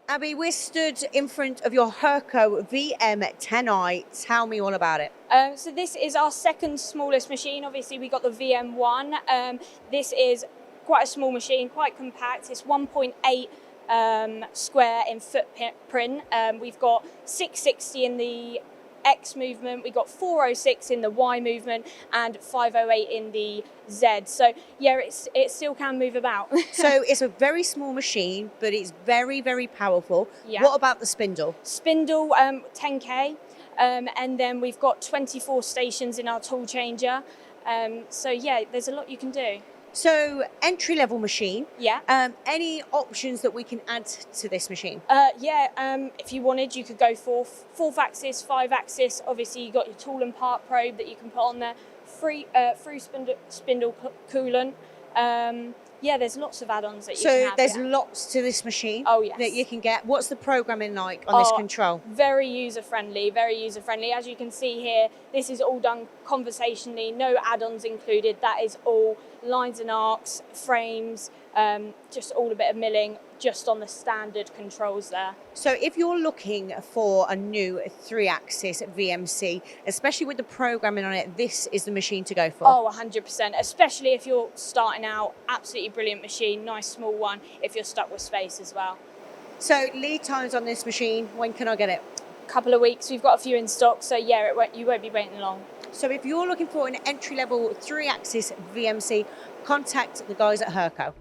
Abby, we're stood in front of your Hurco VM10i. Tell me all about it. So this is our second smallest machine. Obviously, we got the VM1. This is quite a small machine, quite compact. It's 1.8 square in footprint. We've got 660 in the X movement, we got 406 in the Y movement, and 508 in the Z. So yeah, it still can move about. So it's a very small machine, but it's very, very powerful. Yeah. What about the spindle? Spindle, 10K. And then we've got 24 stations in our tool changer. So yeah, there's a lot you can do. So entry-level machine. Yeah. Any options that we can add to this machine? If you wanted, you could go for 4-axis, 5-axis. Obviously, you got your tool and part probe that you can put on there. Through spindle coolant. There's lots of add-ons that you can have. So there's lots to this machine. Oh, yes. That you can get. What's the programming like on this control? Very user-friendly, very user-friendly. As you can see here, this is all done conversationally, no add-ons included. That is all lines and arcs, frames, just all a bit of milling, just on the standard controls there. So if you're looking for a new 3-axis VMC, especially with the programming on it, this is the machine to go for. Oh, 100%, especially if you're starting out. Absolutely brilliant machine, nice small one, if you're stuck with space as well. So lead times on this machine, when can I get it? Couple of weeks, we've got a few in stock, so yeah, you won't be waiting long. So if you're looking for an entry-level 3-axis VMC, contact the guys at Hurco.